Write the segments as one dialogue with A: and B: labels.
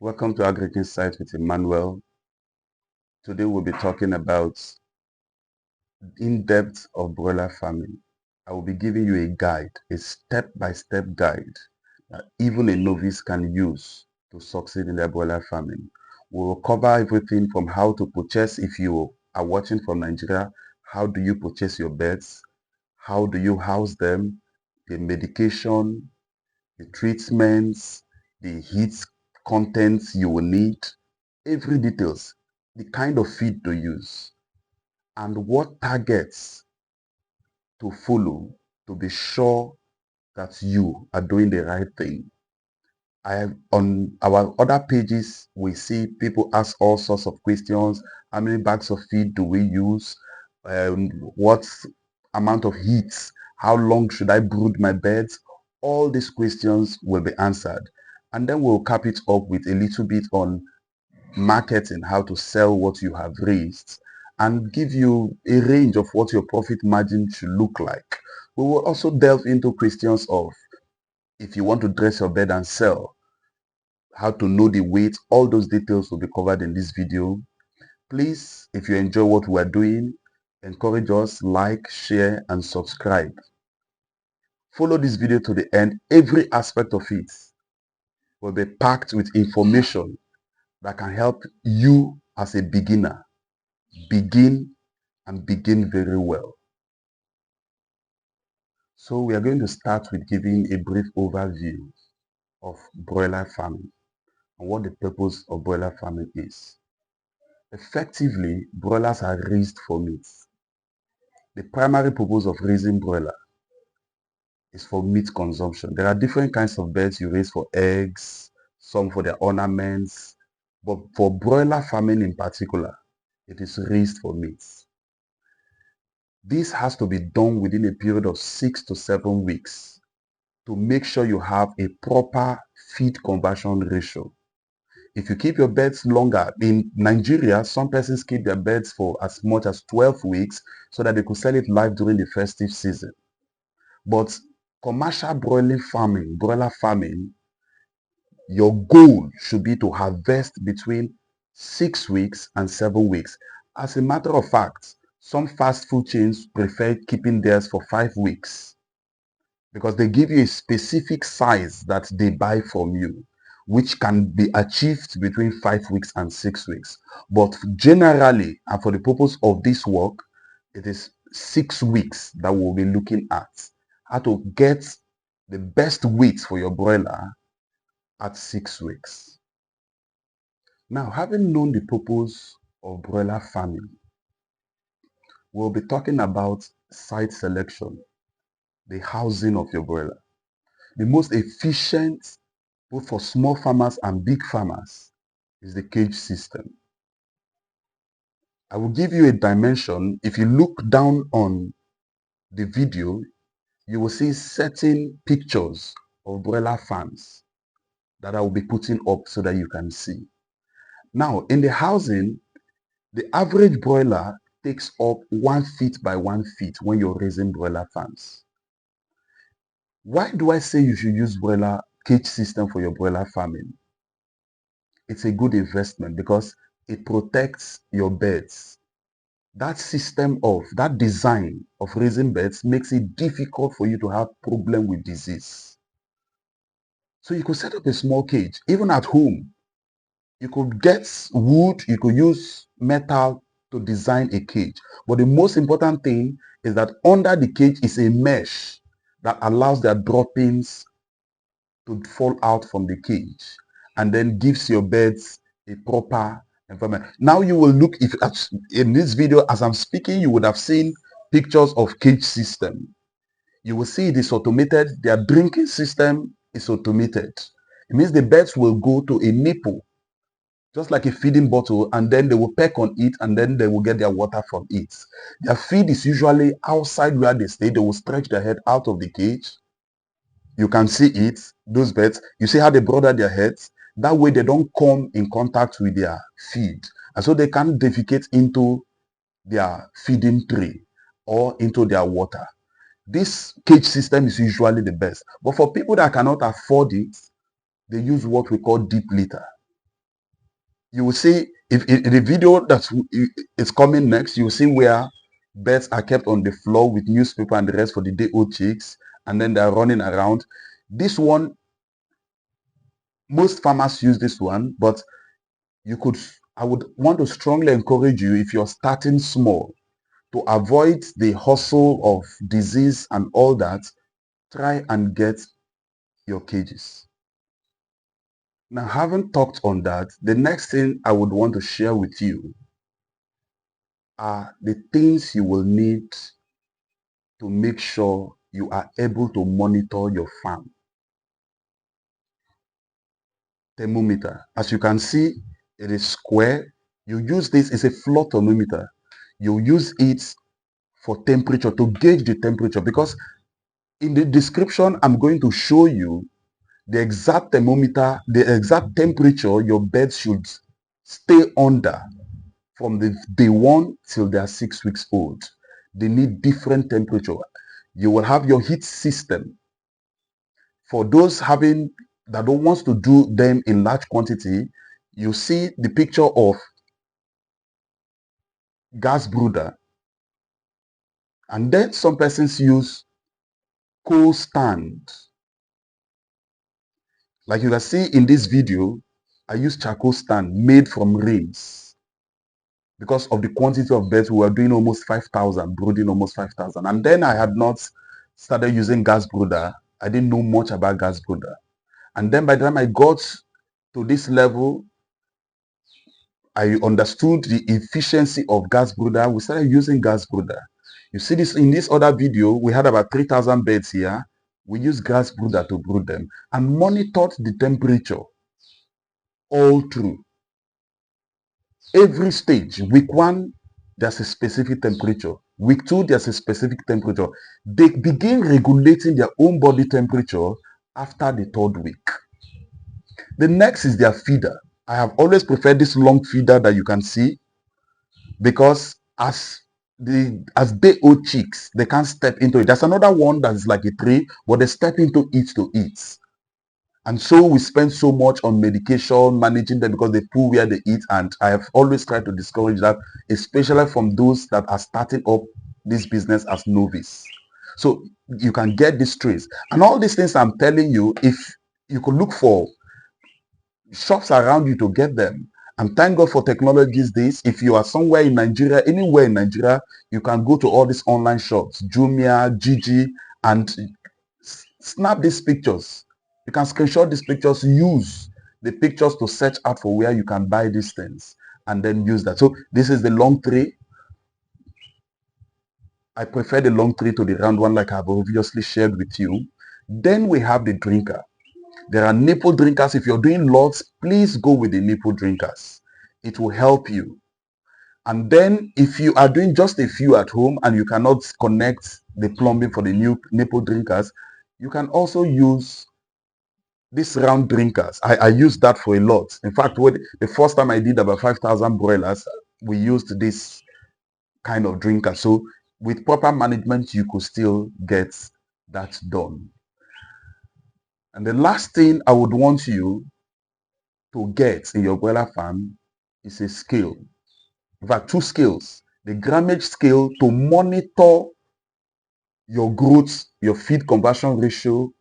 A: Welcome to Agri Insight with Emmanuel. Today we'll be talking about in-depth of broiler farming. I will be giving you a guide, a step-by-step guide that even a novice can use to succeed in their broiler farming. We will cover everything from how to purchase if you are watching from Nigeria, how do you purchase your birds, how do you house them, the medication, the treatments, the heat contents you will need, every details, the kind of feed to use, and what targets to follow to be sure that you are doing the right thing. On our other pages, we see people ask all sorts of questions. How many bags of feed do we use? What amount of heat? How long should I brood my birds? All these questions will be answered. And then we'll cap it up with a little bit on marketing, how to sell what you have raised, and give you a range of what your profit margin should look like. We will also delve into questions of if you want to dress your bed and sell, how to know the weight. All those details will be covered in this video. Please, if you enjoy what we are doing, encourage us, like, share, and subscribe. Follow this video to the end. Every aspect of it will be packed with information that can help you as a beginner begin and begin very well. So we are going to start with giving a brief overview of broiler farming and what the purpose of broiler farming is. Effectively, broilers are raised for meat. The primary purpose of raising broiler is for meat consumption. There are different kinds of birds you raise for eggs, some for their ornaments, but for broiler farming in particular, it is raised for meat. This has to be done within a period of 6 to 7 weeks to make sure you have a proper feed conversion ratio. If you keep your birds longer, in Nigeria, some persons keep their birds for as much as 12 weeks so that they could sell it live during the festive season. But commercial broiler farming, your goal should be to harvest between 6 weeks and 7 weeks. As a matter of fact, some fast food chains prefer keeping theirs for 5 weeks because they give you a specific size that they buy from you, which can be achieved between 5 weeks and 6 weeks. But generally, and for the purpose of this work, it is 6 weeks that we'll be looking at how to get the best weight for your broiler at 6 weeks. Now, having known the purpose of broiler farming, we'll be talking about site selection, the housing of your broiler. The most efficient, both for small farmers and big farmers, is the cage system. I will give you a dimension. If you look down on the video, you will see certain pictures of broiler farms that I will be putting up so that you can see. Now, in the housing, the average broiler takes up 1 feet by 1 feet when you're raising broiler farms. Why do I say you should use broiler cage system for your broiler farming? It's a good investment because it protects your birds. That system of, that design of raising birds makes it difficult for you to have problem with disease. So you could set up a small cage, even at home. You could get wood, you could use metal to design a cage. But the most important thing is that under the cage is a mesh that allows their droppings to fall out from the cage and then gives your birds a proper environment. Now you will look, if in this video as I'm speaking, you would have seen pictures of cage system. You will see it is automated. Their drinking system is automated. It means the birds will go to a nipple, just like a feeding bottle, and then they will peck on it and then they will get their water from it. Their feed is usually outside where they stay. They will stretch their head out of the cage. You can see it, those birds. You see how they brother their heads? That way they don't come in contact with their feed. And so they can't defecate into their feeding tray or into their water. This cage system is usually the best. But for people that cannot afford it, they use what we call deep litter. you will see, if in the video that is coming next, you will see where birds are kept on the floor with newspaper and the rest for the day-old chicks, and then they're running around. This one, most farmers use this one, but I would want to strongly encourage you, if you're starting small, to avoid the hustle of disease and all that. Try and get your cages. Now, having talked on that, the next thing I would want to share with you are the things you will need to make sure you are able to monitor your farm. Thermometer. As you can see, it is square. You use this, it's a floor thermometer. You use it for temperature, to gauge the temperature, because in the description, I'm going to show you the exact thermometer, the exact temperature your birds should stay under from the day 1 till they are 6 weeks old. They need different temperature. You will have your heat system. For those that don't want to do them in large quantity, you see the picture of gas brooder. And then some persons use coal stand. Like you can see in this video, I use charcoal stand made from rains. Because of the quantity of birds, we were doing almost 5,000, brooding almost 5,000. And then I had not started using gas brooder. I didn't know much about gas brooder. And then by the time I got to this level, I understood the efficiency of gas brooder. We started using gas brooder. You see this in this other video, we had about 3,000 birds here. We used gas brooder to brood them and monitored the temperature all through. Every stage, week 1, there's a specific temperature. Week 2, there's a specific temperature. They begin regulating their own body temperature after the 3rd week. The next is their feeder. I have always preferred this long feeder that you can see, because as day-old chicks, they can't step into it. There's another one that's like a tray, but they step into it to eat. And so we spend so much on medication, managing them, because they poo where they eat. And I have always tried to discourage that, especially from those that are starting up this business as novice. So you can get these trays. And all these things I'm telling you, if you could look for shops around you to get them. And thank God for technology these days. If you are somewhere in Nigeria, anywhere in Nigeria, you can go to all these online shops, Jumia, Gigi, and snap these pictures. You can screenshot these pictures, use the pictures to search out for where you can buy these things, and then use that. So this is the long tray. I prefer the long tray to the round one, like I've obviously shared with you. Then we have the drinker. There are nipple drinkers. If you're doing lots, please go with the nipple drinkers. It will help you. And then if you are doing just a few at home and you cannot connect the plumbing for the new nipple drinkers, you can also use these round drinkers. I use that for a lot. In fact, the first time I did about 5,000 broilers, we used this kind of drinker. So with proper management, you could still get that done. And the last thing I would want you to get in your broiler farm is a scale. In fact, 2 scales. The grammage scale to monitor your growth, your feed conversion ratio,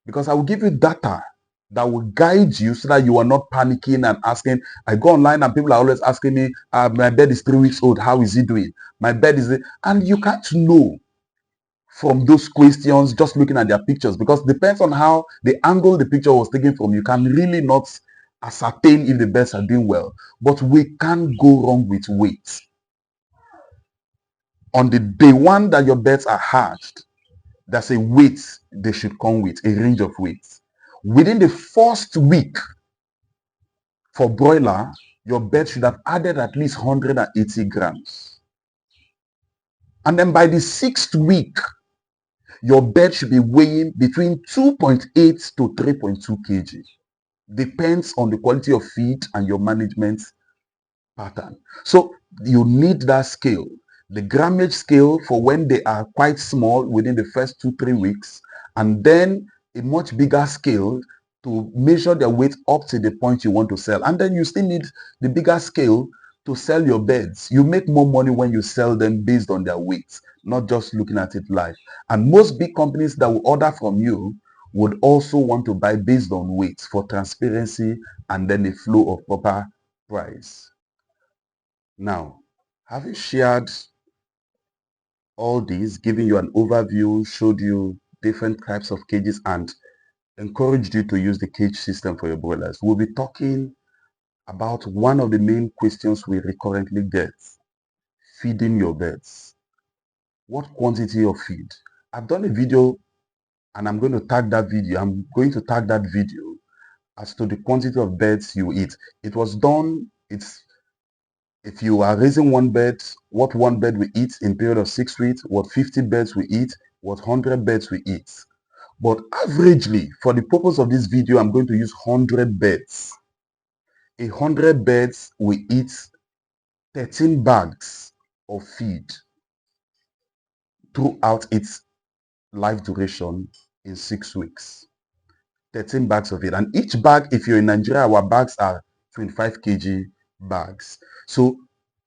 A: because I will give you data that will guide you so that you are not panicking and asking. I go online and people are always asking me, my bird is 3 weeks old, how is he doing? My bird is, and you can't know from those questions just looking at their pictures, because it depends on how the angle the picture was taken from. You can really not ascertain if the birds are doing well. But we can't go wrong with weight. On the day 1 that your birds are hatched, there's a weight they should come with, a range of weights. Within the first week for broiler, your bird should have added at least 180 grams. And then by the 6th week, your bird should be weighing between 2.8 to 3.2 kg. Depends on the quality of feed and your management pattern. So you need that scale. The grammage scale for when they are quite small within the first 2-3 weeks, and then a much bigger scale to measure their weight up to the point you want to sell. And then you still need the bigger scale to sell your birds. You make more money when you sell them based on their weight, not just looking at it live. And most big companies that will order from you would also want to buy based on weight for transparency and then the flow of proper price. Now, having shared all these, giving you an overview, showed you different types of cages and encouraged you to use the cage system for your broilers, we'll be talking about one of the main questions we recurrently get: feeding your birds. What quantity of feed? I've done a video and I'm going to tag that video. I'm going to tag that video as to the quantity of birds you eat. It was done, if you are raising one bird, what one bird we eat in period of 6 weeks, what 50 birds we eat, what 100 birds we eat. But averagely, for the purpose of this video, I'm going to use 100 birds. 100 birds will eat 13 bags of feed throughout its life duration in 6 weeks. 13 bags of it. And each bag, if you're in Nigeria, our bags are 25 kg bags. So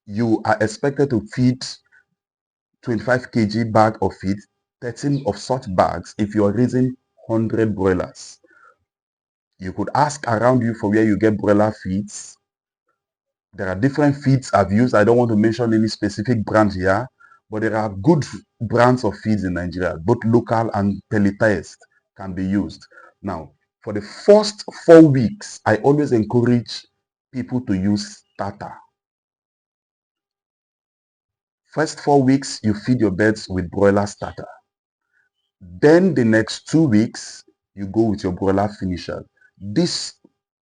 A: you are expected to feed 25 kg bag of feed, 13 of such bags if you're raising 100 broilers. You could ask around you for where you get broiler feeds. There are different feeds I've used. I don't want to mention any specific brand here, but there are good brands of feeds in Nigeria, both local and pelletized can be used. Now, for the first 4 weeks, I always encourage people to use starter. First 4 weeks, you feed your birds with broiler starter. Then the next 2 weeks, you go with your broiler finisher. This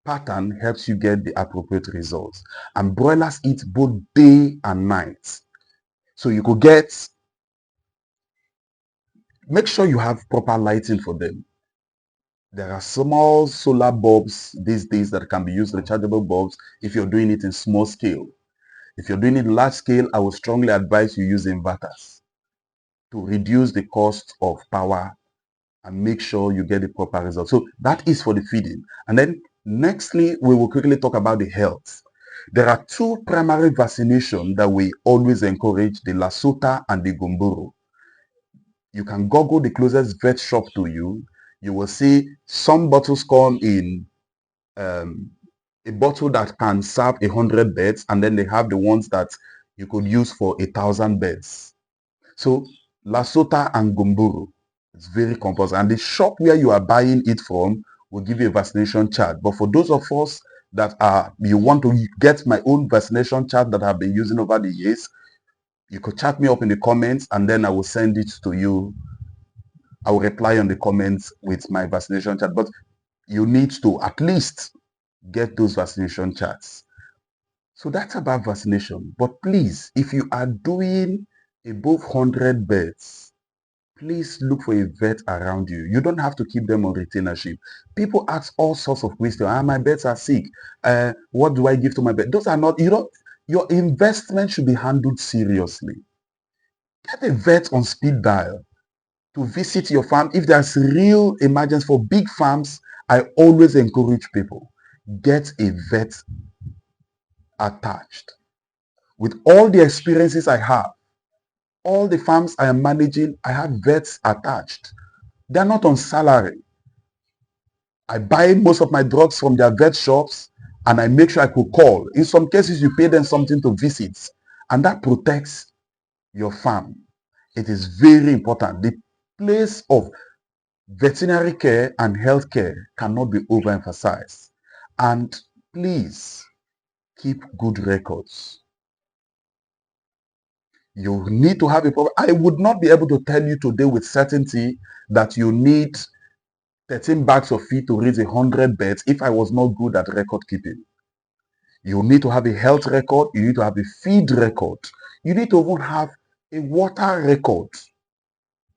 A: pattern helps you get the appropriate results. And broilers eat both day and night. So you could make sure you have proper lighting for them. There are small solar bulbs these days that can be used, rechargeable bulbs, if you're doing it in small scale. If you're doing it large scale, I would strongly advise you use inverters to reduce the cost of power and make sure you get the proper result. So that is for the feeding. And then nextly, we will quickly talk about the health. There are 2 primary vaccinations that we always encourage: the Lasota and the Gumboro. You can Google the closest vet shop to you. You will see some bottles come in a bottle that can serve 100 beds, and then they have the ones that you could use for 1,000 beds. So Lasota and Gumboro, it's very compulsory. And the shop where you are buying it from will give you a vaccination chart. But for those of us that you want to get my own vaccination chart that I've been using over the years, you could chat me up in the comments and then I will send it to you. I will reply on the comments with my vaccination chart. But you need to at least get those vaccination charts. So that's about vaccination. But please, if you are doing above 100 birds, please look for a vet around you. You don't have to keep them on retainership. People ask all sorts of questions. My birds are sick. What do I give to my bird? Those are not, your investment should be handled seriously. Get a vet on speed dial to visit your farm. If there's real emergency for big farms, I always encourage people, get a vet attached. With all the experiences I have, all the farms I am managing, I have vets attached. They're not on salary. I buy most of my drugs from their vet shops and I make sure I could call. In some cases, you pay them something to visit, and that protects your farm. It is very important. The place of veterinary care and health care cannot be overemphasized. And please keep good records. You need to have a problem. I would not be able to tell you today with certainty that you need 13 bags of feed to raise 100 birds if I was not good at record keeping. You need to have a health record. You need to have a feed record. You need to even have a water record,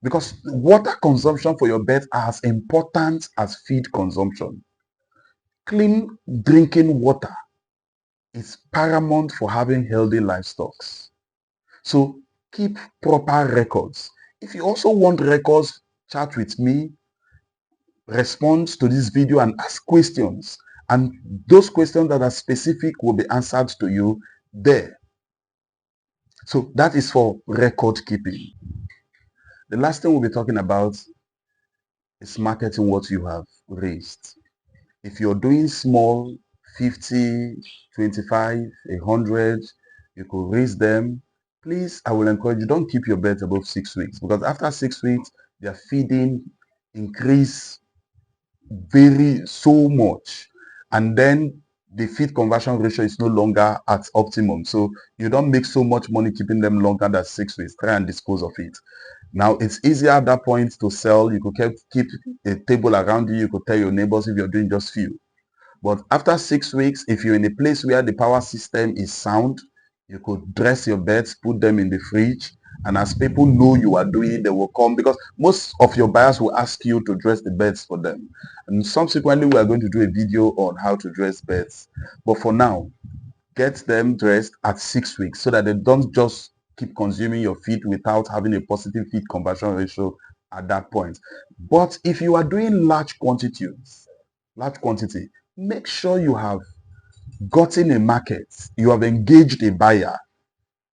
A: because water consumption for your birds are as important as feed consumption. Clean drinking water is paramount for having healthy livestock. So keep proper records. If you also want records, chat with me. respond to this video and ask questions. And those questions that are specific will be answered to you there. So that is for record keeping. The last thing we'll be talking about is marketing what you have raised. If you're doing small, 50, 25, 100, you could raise them. Please, I will encourage you, don't keep your birds above 6 weeks, because after 6 weeks, their feeding increase very so much, and then the feed conversion ratio is no longer at optimum. So you don't make so much money keeping them longer than 6 weeks. Try and dispose of it. Now it's easier at that point to sell. You could keep a table around you. You could tell your neighbors if you're doing just few. But after 6 weeks, if you're in a place where the power system is sound, you could dress your beds, put them in the fridge, and as people know you are doing it, they will come, because most of your buyers will ask you to dress the beds for them. And subsequently, we are going to do a video on how to dress beds. But for now, get them dressed at 6 weeks so that they don't just keep consuming your feed without having a positive feed conversion ratio at that point. But if you are doing large quantity, make sure you have gotten a market, you have engaged a buyer.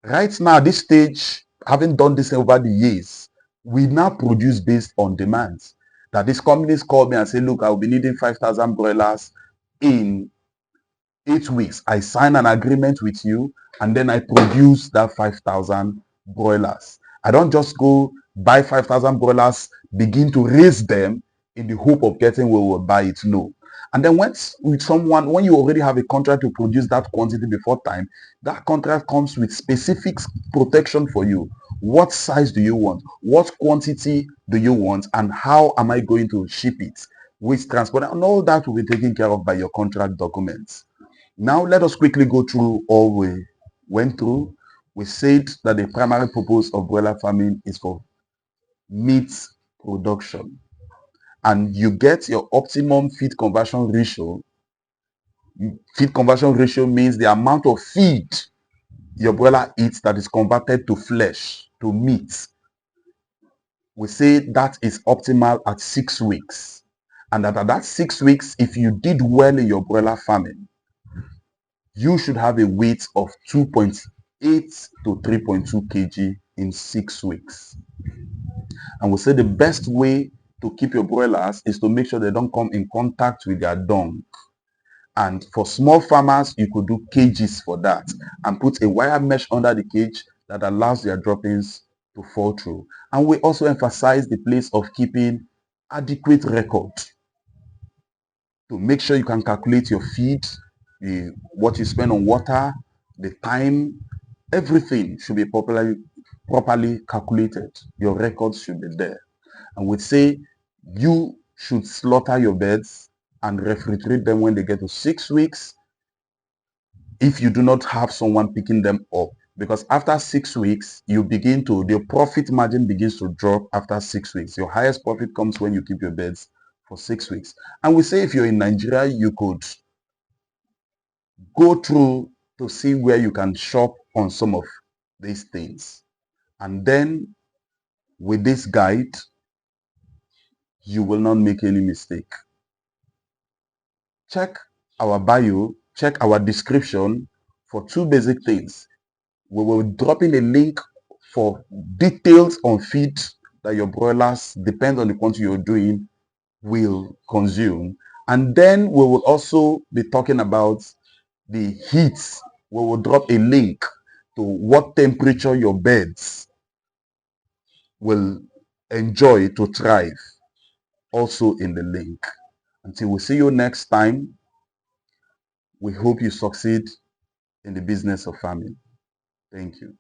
A: Right now, at this stage, having done this over the years, we now produce based on demand. That these companies call me and say, look, I'll be needing 5,000 broilers in 8 weeks. I sign an agreement with you, and then I produce that 5,000 broilers. I don't just go buy 5,000 broilers, begin to raise them in the hope of getting where we'll buy it. No. And then when you already have a contract to produce that quantity before time, that contract comes with specific protection for you. What size do you want? What quantity do you want? And how am I going to ship it? Which transport? And all that will be taken care of by your contract documents. Now let us quickly go through all we went through. We said that the primary purpose of broiler farming is for meat production, and you get your optimum feed conversion ratio. Feed conversion ratio means the amount of feed your broiler eats that is converted to flesh, to meat. We say that is optimal at 6 weeks, and that at that 6 weeks, if you did well in your broiler farming, you should have a weight of 2.8 to 3.2 kg in 6 weeks. And we say the best way to keep your broilers is to make sure they don't come in contact with their dung. And for small farmers, you could do cages for that and put a wire mesh under the cage that allows their droppings to fall through. And we also emphasize the place of keeping adequate record to make sure you can calculate your feed, what you spend on water, the time, everything should be properly calculated. Your records should be there. And we'd say you should slaughter your birds and refrigerate them when they get to 6 weeks if you do not have someone picking them up. Because after 6 weeks, the profit margin begins to drop after 6 weeks. Your highest profit comes when you keep your birds for 6 weeks. And we say if you're in Nigeria, you could go through to see where you can shop on some of these things. And then with this guide, you will not make any mistake. Check our bio, check our description for 2 basic things. We will drop in a link for details on feed that your broilers, depend on the quantity you're doing, will consume. And then we will also be talking about the heat. We will drop a link to what temperature your beds will enjoy to thrive, also in the link. Until we see you next time, we hope you succeed in the business of farming. Thank you.